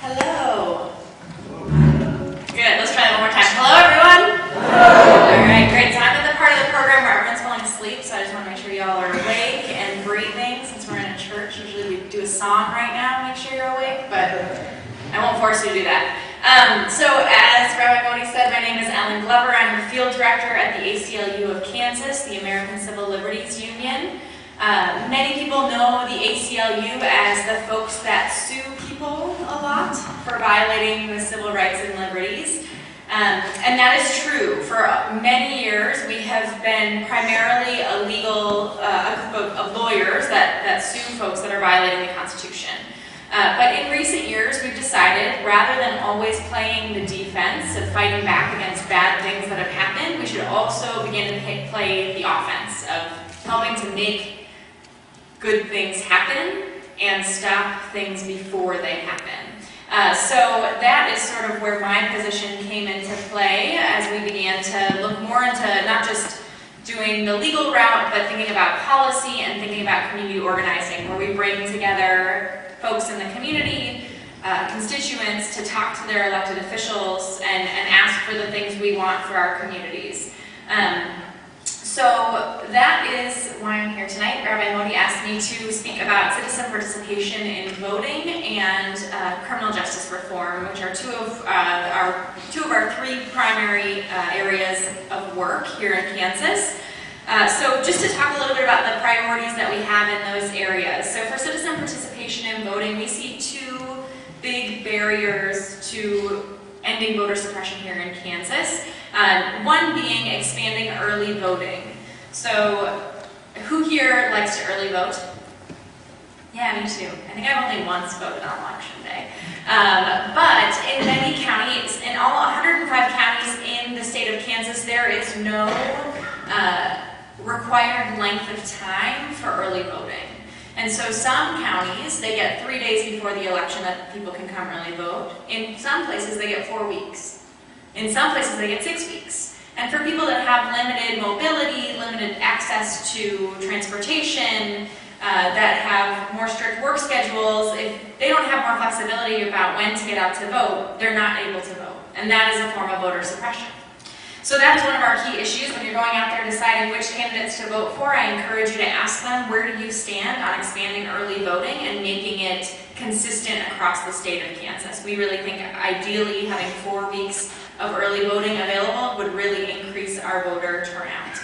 Hello. Good, let's try that one more time. Hello, everyone. All right, great. So I'm at the part of the program where everyone's falling asleep, so I just want to make sure y'all are awake and breathing. Since we're in a church, usually we do a song right now to make sure you're awake, but I won't force you to do that. So as Rabbi Modi said, my name is Ellen Glover. I'm the field director at the ACLU of Kansas, the American Civil Liberties Union. Many people know the ACLU as the folks that sue people a lot for violating the civil rights and liberties. And that is true. For many years, we have been primarily a group of lawyers that sue folks that are violating the Constitution. But in recent years, we've decided, rather than always playing the defense of fighting back against bad things that have happened, we should also begin to play the offense of helping to make good things happen and stop things before they happen. So that is sort of where my position came into play as we began to look more into not just doing the legal route, but thinking about policy and thinking about community organizing, where we bring together folks in the community, constituents, to talk to their elected officials and ask for the things we want for our communities. So that is why I'm here tonight. Rabbi Modi asked me to speak about citizen participation in voting and criminal justice reform, which are two of our three primary areas of work here in Kansas. So just to talk a little bit about the priorities that we have in those areas. So for citizen participation in voting, we see two big barriers to ending voter suppression here in Kansas. One being expanding early voting. So who here likes to early vote? Yeah, me too. I think I've only once voted on election day. But in many counties, in all 105 counties in the state of Kansas, there is no required length of time for early voting. And so some counties, they get 3 days before the election that people can come early vote. In some places, they get 4 weeks. In some places, they get 6 weeks. And for people that have limited mobility, limited access to transportation, that have more strict work schedules, if they don't have more flexibility about when to get out to vote, they're not able to vote. And that is a form of voter suppression. So that is one of our key issues. When you're going out there deciding which candidates to vote for, I encourage you to ask them, where do you stand on expanding early voting and making it consistent across the state of Kansas? We really think ideally having 4 weeks of early voting available would really increase our voter turnout.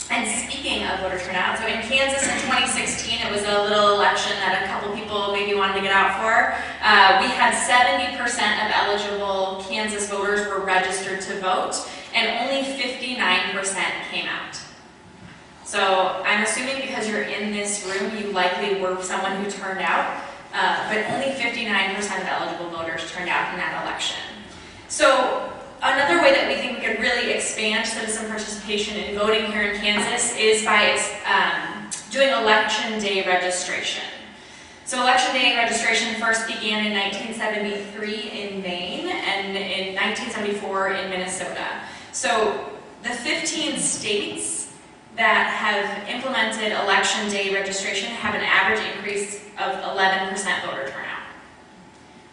And speaking of voter turnout, so in Kansas in 2016, it was a little election that a couple people maybe wanted to get out for. We had 70% of eligible Kansas voters were registered to vote, and only 59% came out. So I'm assuming because you're in this room, you likely were someone who turned out, but only 59% of eligible voters turned out in that election. So another way that we think we could really expand citizen participation in voting here in Kansas is by doing election day registration. So election day registration first began in 1973 in Maine and in 1974 in Minnesota. So the 15 states that have implemented election day registration have an average increase of 11% voter turnout.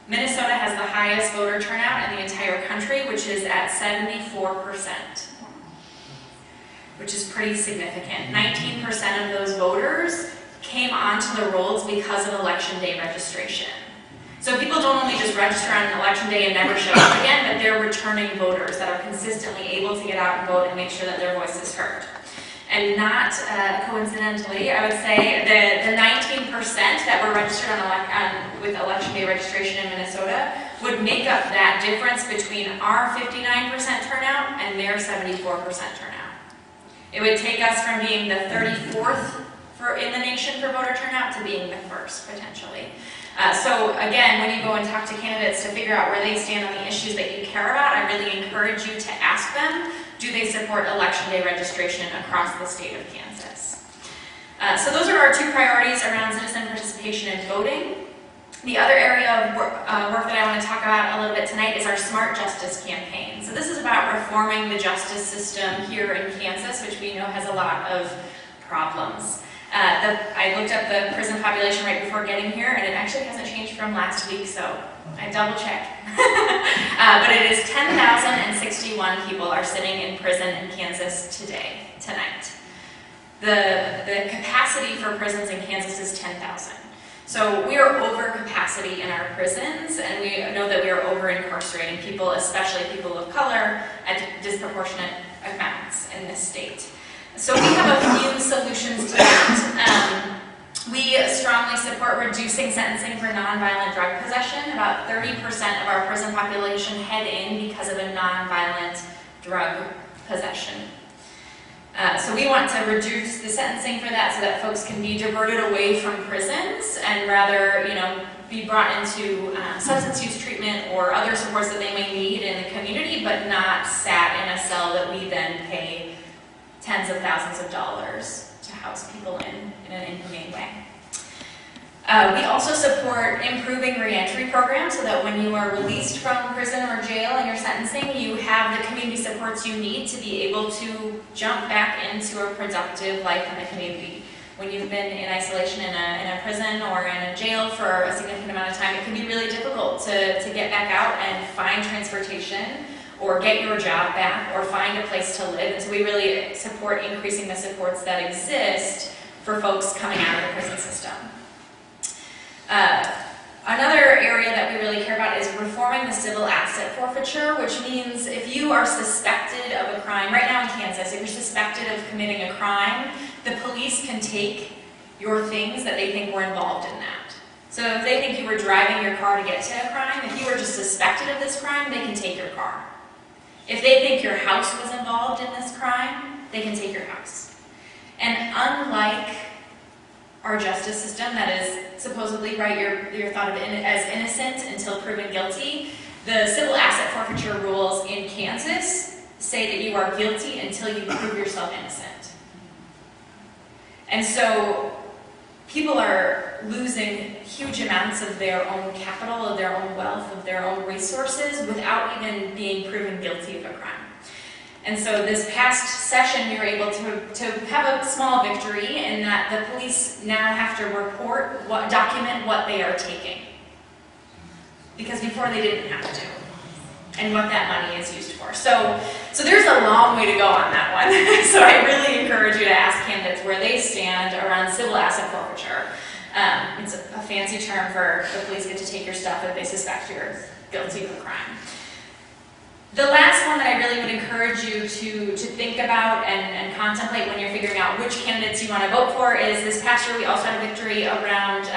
Minnesota has the highest voter turnout in the entire country, which is at 74%, which is pretty significant. 19% of those voters came onto the rolls because of election day registration. So people don't only just register on election day and never show up again, but they're returning voters that are consistently able to get out and vote and make sure that their voice is heard. And not coincidentally, I would say the 19% that were registered with election day registration in Minnesota would make up that difference between our 59% turnout and their 74% turnout. It would take us from being the 34th in the nation for voter turnout to being the first, potentially. So again, when you go and talk to candidates to figure out where they stand on the issues that you care about, I really encourage you to ask them, do they support election day registration across the state of Kansas? So those are our two priorities around citizen participation and voting. The other area of work that I want to talk about a little bit tonight is our Smart Justice campaign. So this is about reforming the justice system here in Kansas, which we know has a lot of problems. I looked up the prison population right before getting here, and it actually hasn't changed from last week, so I double-checked. But it is 10,061 people are sitting in prison in Kansas tonight. The capacity for prisons in Kansas is 10,000. So we are over capacity in our prisons, and we know that we are over incarcerating people, especially people of color, at disproportionate amounts in this state. So we have a few solutions to that. We strongly support reducing sentencing for nonviolent drug possession. About 30% of our prison population head in because of a nonviolent drug possession. So we want to reduce the sentencing for that so that folks can be diverted away from prisons and rather, be brought into substance use treatment or other supports that they may need in the community, but not sat in a cell that we then pay tens of thousands of dollars to house people in an inhumane way. We also support improving reentry programs so that when you are released from prison or jail and you're sentencing, you have the community supports you need to be able to jump back into a productive life in the community. When you've been in isolation in a prison or in a jail for a significant amount of time, it can be really difficult to get back out and find transportation or get your job back or find a place to live. And so we really support increasing the supports that exist for folks coming out of the prison system. Another area that we really care about is reforming the civil asset forfeiture, which means if you are suspected of a crime, right now in Kansas, if you're suspected of committing a crime, the police can take your things that they think were involved in that. So if they think you were driving your car to get to a crime, if you were just suspected of this crime, they can take your car. If they think your house was involved in this crime, they can take your house. And unlike our justice system that is supposedly, right, you're thought of as innocent until proven guilty, the civil asset forfeiture rules in Kansas say that you are guilty until you prove yourself innocent. And so people are losing huge amounts of their own capital, of their own wealth, of their own resources without even being proven guilty of a crime. And so this past session, we were able to have a small victory in that the police now have to document what they are taking. Because before they didn't have to. And what that money is used for. So there's a long way to go on that one. So I really encourage you to ask candidates where they stand around civil asset forfeiture. It's a fancy term for the police get to take your stuff if they suspect you're guilty of a crime. The last one that I really would encourage you to think about and contemplate when you're figuring out which candidates you want to vote for is this past year we also had a victory around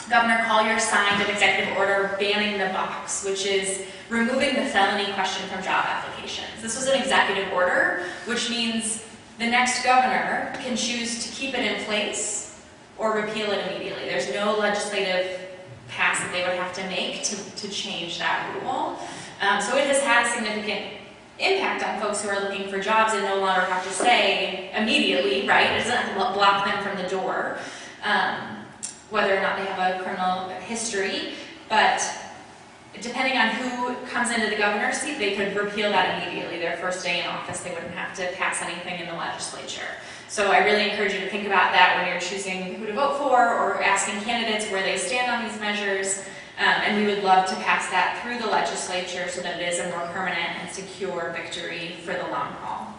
Governor Collier signed an executive order banning the box, which is removing the felony question from job applications. This was an executive order, which means the next governor can choose to keep it in place or repeal it immediately. There's no legislative pass that they would have to make to change that rule. So it has had a significant impact on folks who are looking for jobs and no longer have to say immediately, right? It doesn't block them from the door, whether or not they have a criminal history, but depending on who comes into the governor's seat, they could repeal that immediately. Their first day in office, they wouldn't have to pass anything in the legislature. So I really encourage you to think about that when you're choosing who to vote for or asking candidates where they stand on these measures. And we would love to pass that through the legislature so that it is a more permanent and secure victory for the long haul.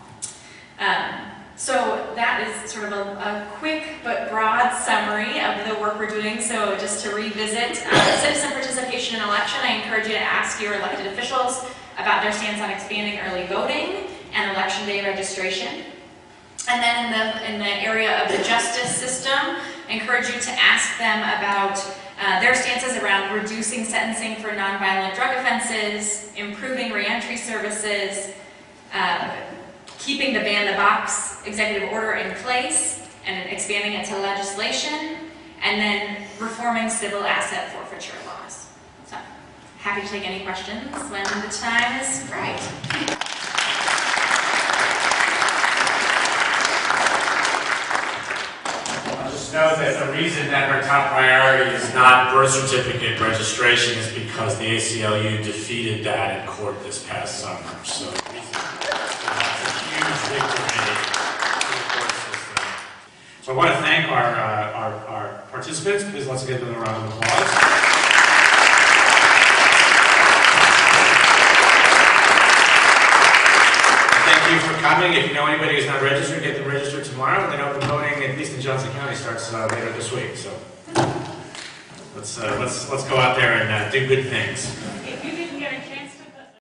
So that is sort of a quick but broad summary of the work we're doing. So just to revisit, citizen participation in election, I encourage you to ask your elected officials about their stance on expanding early voting and election day registration. And then in the area of the justice system, I encourage you to ask them about their stances around reducing sentencing for nonviolent drug offenses, improving reentry services, keeping the ban the box executive order in place and expanding it to legislation, and then reforming civil asset forfeiture laws. So, happy to take any questions when the time is right. I'll just note that the reason that her top priority is not birth certificate registration is because the ACLU defeated that in court this past summer. So So I want to thank our participants. Please let's give them a round of applause. Thank you for coming. If you know anybody who's not registered, get them registered tomorrow. And then open voting, at least in Johnson County, starts later this week. So let's go out there and do good things.